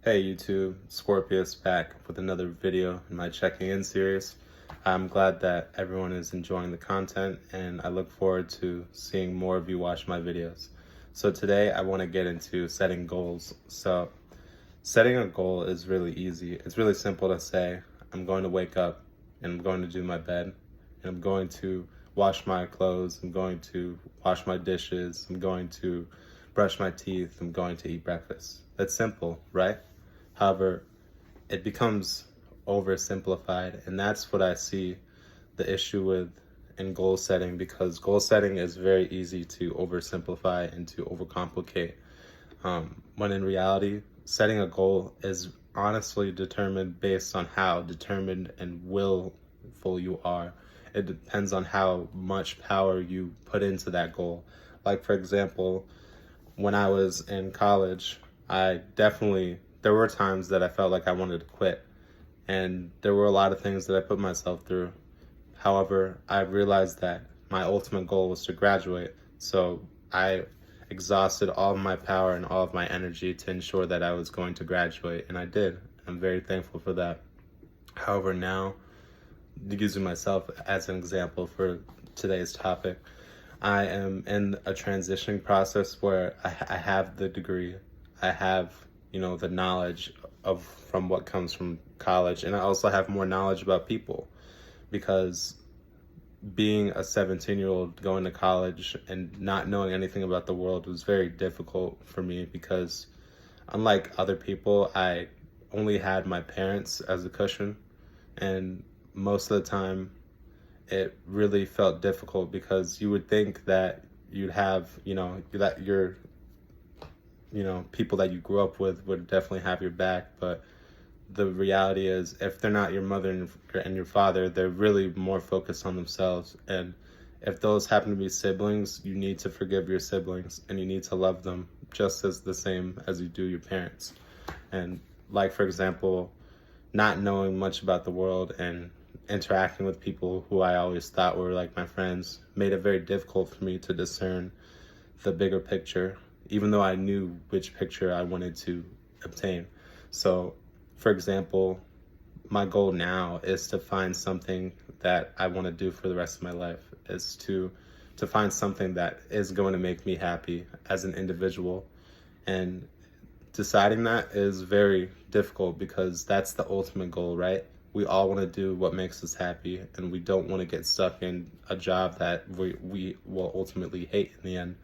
Hey YouTube, Scorpius back with another video in my checking in series. I'm glad that everyone is enjoying the content and I look forward to seeing more of you watch my videos. So today I want to get into setting goals. So setting a goal is really easy. It's really simple to say, I'm going to wake up and I'm going to do my bed and I'm going to wash my clothes, I'm going to wash my dishes, I'm going to brush my teeth, I'm going to eat breakfast. That's simple, right? However, it becomes oversimplified, and that's what I see the issue with in goal setting, because goal setting is very easy to oversimplify and to overcomplicate. When in reality, setting a goal is honestly determined based on how determined and willful you are. It depends on how much power you put into that goal. Like, for example, when I was in college, there were times that I felt like I wanted to quit. And there were a lot of things that I put myself through. However, I realized that my ultimate goal was to graduate. So I exhausted all of my power and all of my energy to ensure that I was going to graduate. And I did. I'm very thankful for that. However, now, using myself as an example for today's topic, I am in a transitioning process where I have the degree, I have, the knowledge of from what comes from college, and I also have more knowledge about people, because being a 17-year-old going to college and not knowing anything about the world was very difficult for me, because unlike other people, I only had my parents as a cushion, and most of the time it really felt difficult, because you would think that you'd have, that your, people that you grew up with would definitely have your back. But the reality is, if they're not your mother and your father, they're really more focused on themselves. And if those happen to be siblings, you need to forgive your siblings and you need to love them just as the same as you do your parents. And like, for example, not knowing much about the world and interacting with people who I always thought were like my friends made it very difficult for me to discern the bigger picture, even though I knew which picture I wanted to obtain. So, for example, my goal now is to find something that I want to do for the rest of my life, is to find something that is going to make me happy as an individual. And deciding that is very difficult, because that's the ultimate goal, right? We all want to do what makes us happy, and we don't want to get stuck in a job that we will ultimately hate in the end.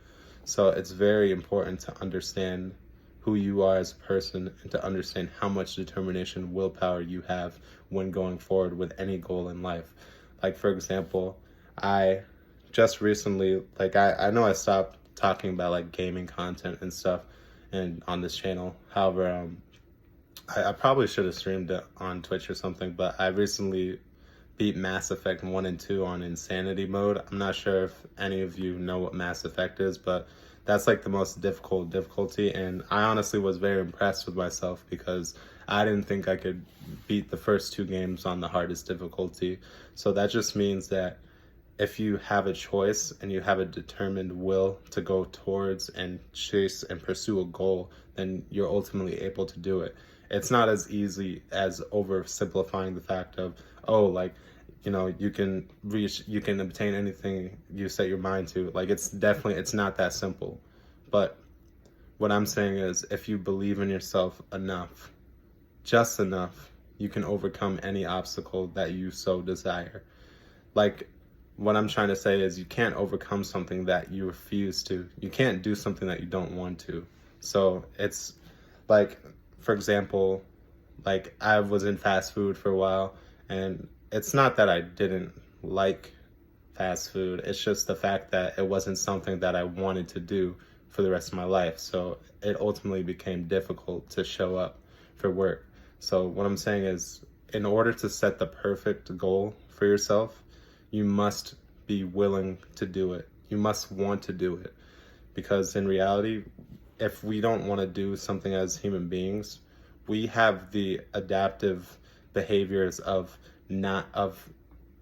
So it's very important to understand who you are as a person and to understand how much determination, willpower you have when going forward with any goal in life. Like, for example, I just recently, I know I stopped talking about like gaming content and stuff and on this channel. However, I probably should have streamed it on Twitch or something, but I recently beat Mass Effect 1 and 2 on Insanity mode. I'm not sure if any of you know what Mass Effect is, but that's like the most difficult difficulty, and I honestly was very impressed with myself, because I didn't think I could beat the first two games on the hardest difficulty. So that just means that if you have a choice and you have a determined will to go towards and chase and pursue a goal, then you're ultimately able to do it. It's not as easy as oversimplifying the fact of, oh, like, you can obtain anything you set your mind to. Like, it's not that simple. But what I'm saying is, if you believe in yourself enough, just enough, you can overcome any obstacle that you so desire. Like, what I'm trying to say is, you can't overcome something that you refuse to. You can't do something that you don't want to. So it's like, for example, like, I was in fast food for a while, and it's not that I didn't like fast food. It's just the fact that it wasn't something that I wanted to do for the rest of my life. So it ultimately became difficult to show up for work. So what I'm saying is, in order to set the perfect goal for yourself, you must be willing to do it. You must want to do it. Because in reality, if we don't want to do something as human beings, we have the adaptive behaviors of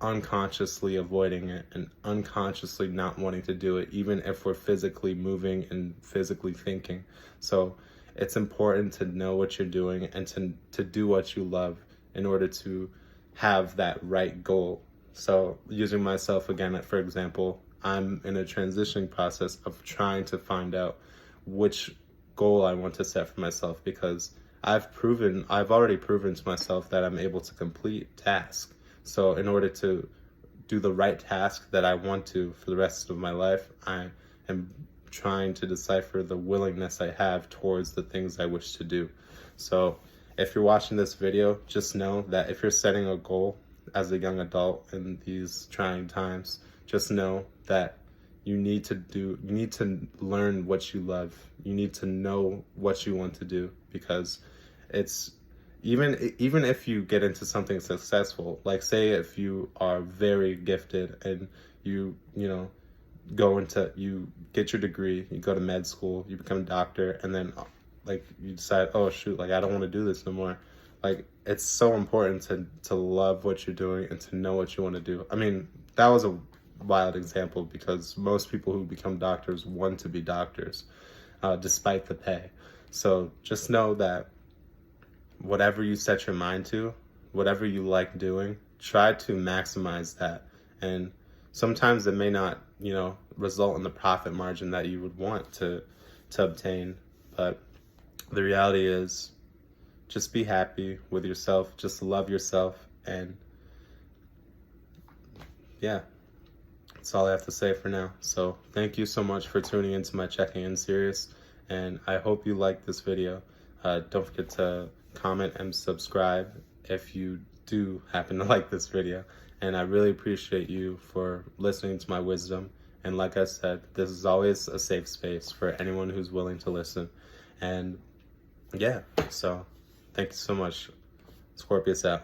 unconsciously avoiding it and unconsciously not wanting to do it, even if we're physically moving and physically thinking. So it's important to know what you're doing and to do what you love in order to have that right goal. So using myself again, for example, I'm in a transitioning process of trying to find out which goal I want to set for myself, because I've already proven to myself that I'm able to complete tasks. So in order to do the right task that I want to for the rest of my life, I am trying to decipher the willingness I have towards the things I wish to do. So if you're watching this video, just know that if you're setting a goal as a young adult in these trying times, just know that you need to learn what you love. You need to know what you want to do, because it's even if you get into something successful, like say if you are very gifted and you get your degree, you go to med school, you become a doctor, and then like you decide, oh shoot, like I don't want to do this no more. Like, it's so important to love what you're doing and to know what you want to do. I mean, that was a wild example, because most people who become doctors want to be doctors, despite the pay. So just know that whatever you set your mind to, whatever you like doing, try to maximize that. And sometimes it may not, result in the profit margin that you would want to obtain, but the reality is, just be happy with yourself, just love yourself, and yeah, that's all I have to say for now. So thank you so much for tuning into my checking in series, and I hope you liked this video. Don't forget to comment and subscribe if you do happen to like this video, and I really appreciate you for listening to my wisdom. And like I said, this is always a safe space for anyone who's willing to listen. And yeah, so thank you so much. Scorpius out.